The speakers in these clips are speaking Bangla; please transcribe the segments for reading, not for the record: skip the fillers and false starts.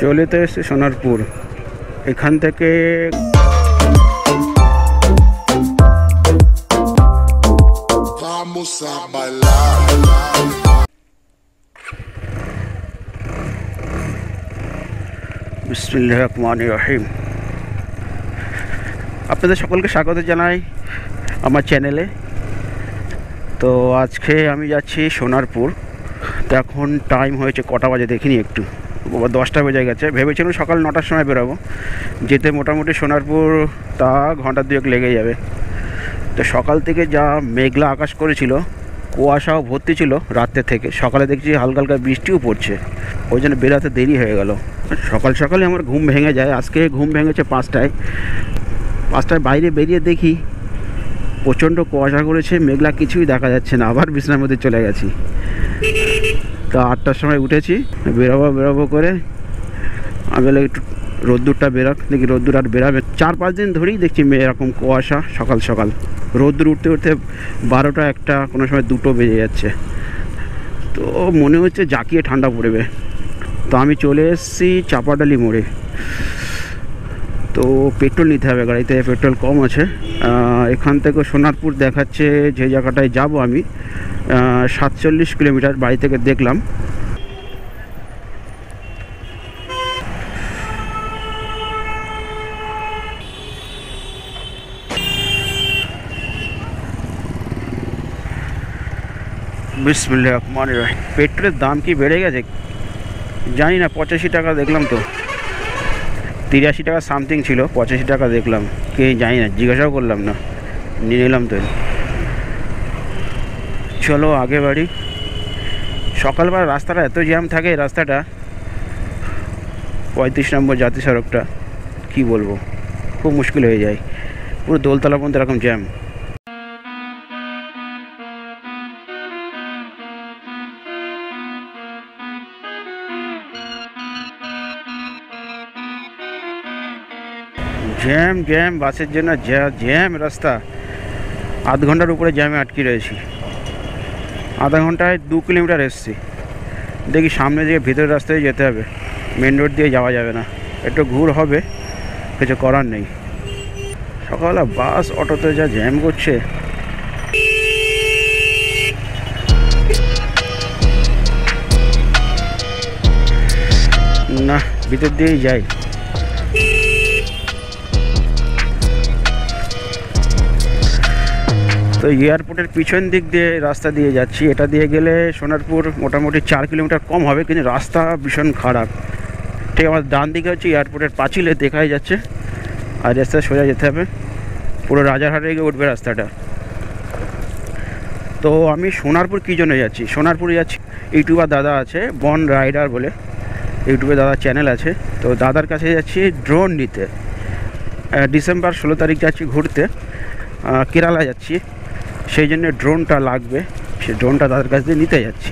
চলে তো এসেছি সোনারপুর। এখান থেকে বিসমিল্লাহির রহমানির রহিম। আপনাদের সকলকে স্বাগত জানাই আমার চ্যানেলে। তো আজকে আমি যাচ্ছি সোনারপুর। তো এখন টাইম হয়েছে কটা বাজে দেখিনি, একটু 10টা বেজে গেছে। ভেবেছিলাম সকাল 9টার সময় বেরোবো, যেতে মোটামুটি সোনারপুর তা ঘন্টা দুয়েক লেগে যাবে। তো সকাল থেকে যা মেঘলা আকাশ করেছিল, কুয়াশাও ভর্তি ছিল রাত্রে থেকে। সকালে দেখছি হালকা হালকা বৃষ্টিও পড়ছে, ওই জন্য বেরোতে দেরি হয়ে গেল। সকাল সকালে আমার ঘুম ভেঙে যায়। আজকে ঘুম ভেঙেছে 5টায়। বাইরে বেরিয়ে দেখি প্রচণ্ড কুয়াশা করেছে, মেঘলা কিছুই দেখা যাচ্ছে না। আবার বিছানার মধ্যে চলে গেছি। তো 8টার সময় উঠেছি, বেরোবো করে আমি বলে একটু রোদ্দুরটা বেরোক, দেখি রোদ্দুর আর বেরাবে। 4-5 দিন ধরেই দেখছি এরকম কুয়াশা। সকাল সকাল রোদ্দুর উঠতে উঠতে 12টা 1টা, কোনো সময় 2টো বেজে যাচ্ছে। তো মনে হচ্ছে জাকিয়ে ঠান্ডা পড়বে। তো আমি চলে এসেছি চাপাডালি মোড়ে। তো পেট্রোল নিতে হবে, গাড়িতে পেট্রোল কম আছে। এখান থেকে সোনারপুর দেখাচ্ছে যে জায়গাটায় যাব আমি, 47 কিলোমিটার বাড়ি থেকে দেখলাম। বিসমিল্লাহির রহমানির রহিম। পেট্রোলের দাম কি বেড়ে গেছে জানি না। 85 টাকা দেখলাম, তো 83 টাকা সামথিং ছিল, 85 টাকা দেখলাম। কে জানি না, জিজ্ঞাসাও করলাম না, নিয়ে নিলাম। তো চলো আগে বাড়ি। সকালবেলা রাস্তাটা এত জ্যাম থাকে, রাস্তাটা 35 নম্বর জাতীয় সড়কটা, কি বলবো, খুব মুশকিল হয়ে যায়। পুরো দোলতলা পর্যন্ত এরকম জ্যাম। জ্যাম বাসের জন্য জ্যাম রাস্তা। আধ ঘন্টার উপরে জ্যামে আটকে রয়েছি। আধা ঘন্টায় 2 কিলোমিটার এসেছি। দেখি সামনে দিকে ভিতরের রাস্তায় যেতে হবে, মেন রোড দিয়ে যাওয়া যাবে না। একটু ঘুর হবে, কিছু করার নেই। সকালবেলা বাস অটোতে যা জ্যাম করছে। না, ভিতর দিয়েই যাই। তো এয়ারপোর্টের পিছন দিক দিয়ে রাস্তা দিয়ে যাচ্ছি। এটা দিয়ে গেলে সোনারপুর মোটামুটি 4 কিলোমিটার কম হবে, কিন্তু রাস্তা ভীষণ খারাপ। ঠিক আমার ডান দিকে হচ্ছে এয়ারপোর্টের পাঁচিলে দেখাই যাচ্ছে, আর রাস্তা সোজা যেতে হবে, পুরো রাজারহাটে গিয়ে উঠবে রাস্তাটা। তো আমি সোনারপুর কী জন্য যাচ্ছি? সোনারপুরে যাচ্ছি, ইউটিউবার দাদা আছে বন রাইডার বলে, ইউটিউবে দাদার চ্যানেল আছে। তো দাদার কাছে যাচ্ছি ড্রোন নিতে। ডিসেম্বর 16 তারিখ যাচ্ছি ঘুরতে, কেরালা যাচ্ছি। সেই জন্য ড্রোনটা লাগবে, সেই ড্রোনটা তাদের কাছ দিয়ে নিতে যাচ্ছি।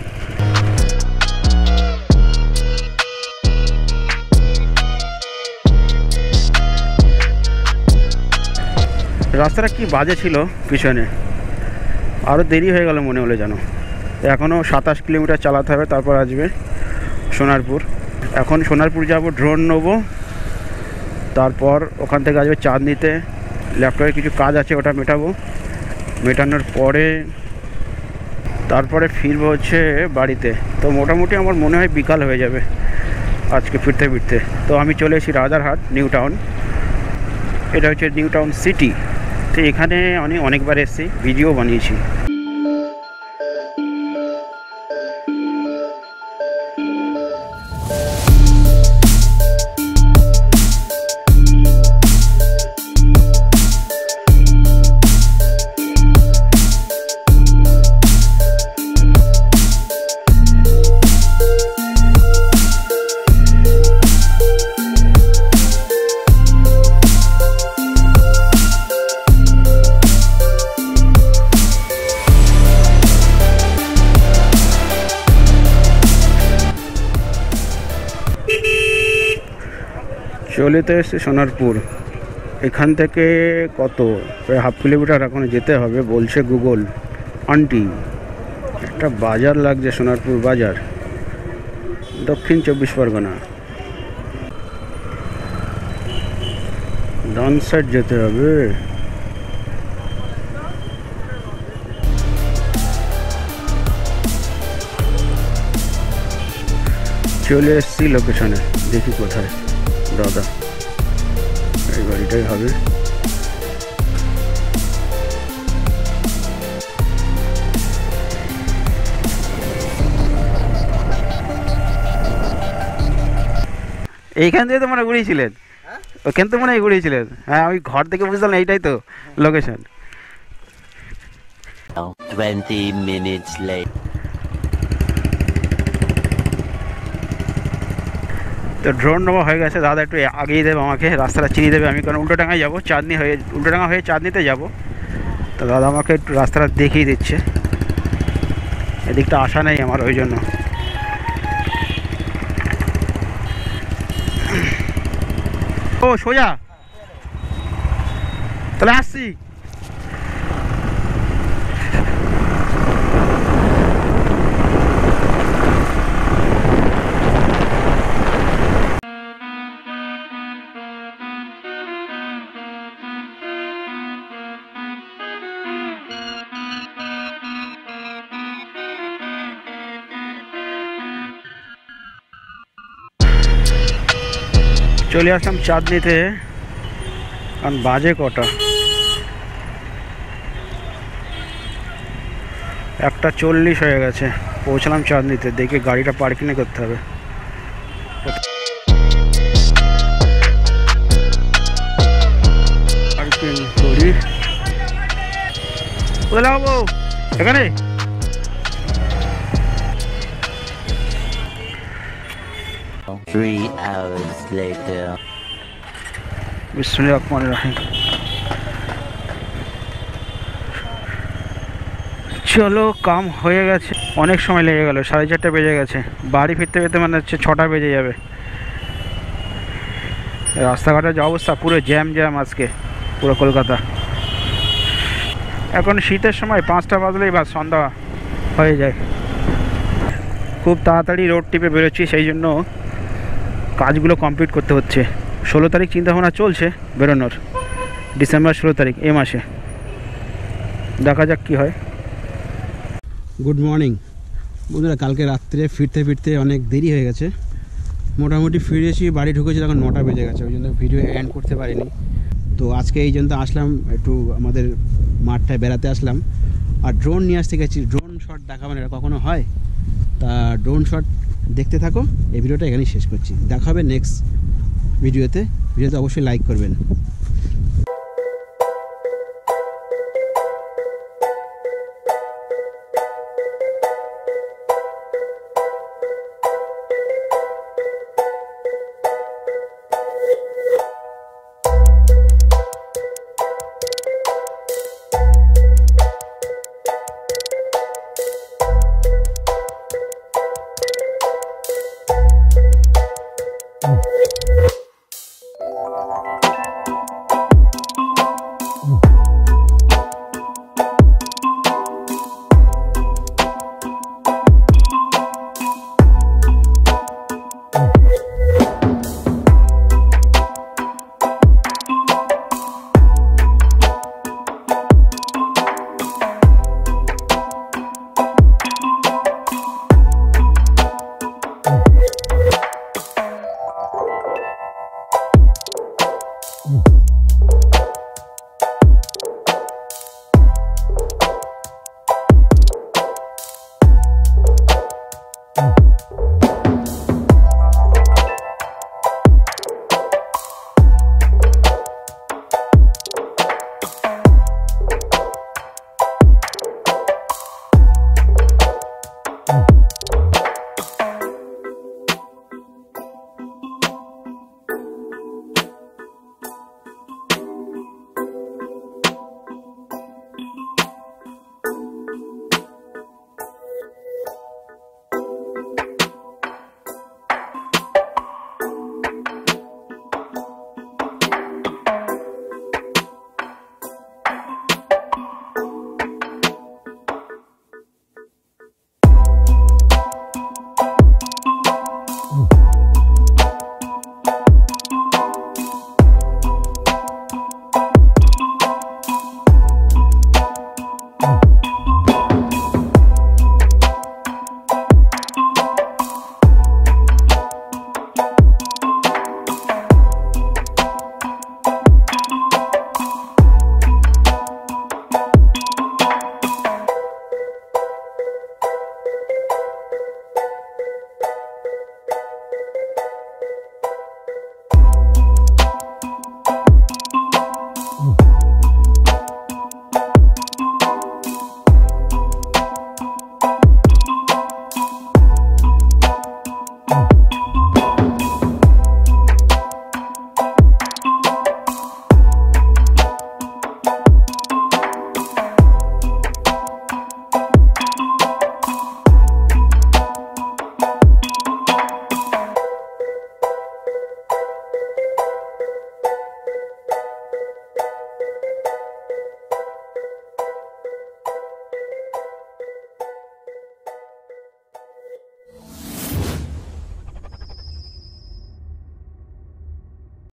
রাস্তাটা কি বাজে ছিল পিছনে, আরও দেরি হয়ে গেল মনে হলো যেন। এখনও 27 কিলোমিটার চালাতে হবে, তারপর আসবে সোনারপুর। এখন সোনারপুর যাব, ড্রোন নেবো, তারপর ওখান থেকে আসবে চাঁদনিতে। ল্যাপটপে কিছু কাজ আছে, ওটা মেটানোর পরে তারপরে ফিরবো হচ্ছে বাড়িতে। তো মোটামুটি আমার মনে হয় বিকাল হয়ে যাবে আজকে ফিরতে। তো আমি চলে এসেছি রাজারহাট নিউ টাউন। এটা হচ্ছে নিউ টাউন সিটি। তো এখানে আমি অনেকবার এসেছি, ভিডিও বানিয়েছি। চলে তো এসেছি সোনারপুর। এখান থেকে কত, প্রায় 1/2 কিলোমিটার এখন যেতে হবে বলছে গুগল। আন্টি একটা বাজার লাগছে, সোনারপুর বাজার, দক্ষিণ 24 পরগনা। ডান সাইড যেতে হবে। চলে এসছি লোকেশনে, দেখি কোথায় দাদা। এই বাড়িটাই হবে। এইখান থেকে তো মনে ঘুরিয়েছিলেন, ওখান তো মনে হয় ঘুরিয়েছিলেন। হ্যাঁ, আমি ঘর থেকে বুঝলাম এইটাই তো লোকেশন। 20 minutes later. তো ড্রোন নেওয়া হয়ে গেছে, দাদা একটু আগিয়ে দেবে আমাকে, রাস্তাটা চিনিয়ে দেবে। আমি কারণ উল্টোডাঙায় যাবো, উল্টোডাঙা হয়ে চাঁদনিতে যাব। তো দাদা আমাকে একটু রাস্তাটা দেখিয়ে দিচ্ছে, এদিকটা আসা নেই আমার, ওই জন্য। ও সোজা, তাহলে আসছি। চলে আসলাম চাঁদনিতে। কারণ বাজে কটা, 1:40 হয়ে গেছে। পৌঁছলাম চাঁদনিতে, দেখে গাড়িটা পার্কিং করতে হবে। পার্কিং করি, কোথায় লাগাবো? এখানে। Three hours later. বিসমিল্লাহির রহমানির রহিম। চলো, কাম হয়ে গেছে। অনেক সময় লেগে গেল, 4:30 বেজে গেছে। বাড়ি ফিরতে ফিরতে মানে হচ্ছে 6টা বেজে যাবে। রাস্তাঘাটের যে অবস্থা, পুরো জ্যাম আজকে পুরো কলকাতা। এখন শীতের সময় 5টা বাজলেই বা সন্ধ্যা হয়ে যায়। খুব তাড়াতাড়ি রোড টিপে বেরোচ্ছি, সেই জন্য কাজগুলো কমপ্লিট করতে হচ্ছে। 16 তারিখ চিন্তাভাবনা চলছে বেরোনোর, ডিসেম্বর 16 তারিখ, এ মাসে। দেখা যাক কী হয়। গুড মর্নিং বন্ধুরা। কালকে রাত্রে ফিরতে অনেক দেরি হয়ে গেছে। মোটামুটি ফিরেছি, বাড়ি ঢুকেছি তখন 9টা বেজে গেছে, ওই জন্য ভিডিও এন্ড করতে পারিনি। তো আজকে এই জন্য আসলাম, একটু আমাদের মাঠটায় বেড়াতে আসলাম। আর ড্রোন নিয়ে আসতে গেছি। ড্রোন শট দেখাবো না, এটা কখনো হয়? তা ড্রোন শট দেখতে থাকো। এই ভিডিওটা এখানেই শেষ করছি, দেখা হবে নেক্সট ভিডিওতে অবশ্যই লাইক করবেন। Mm.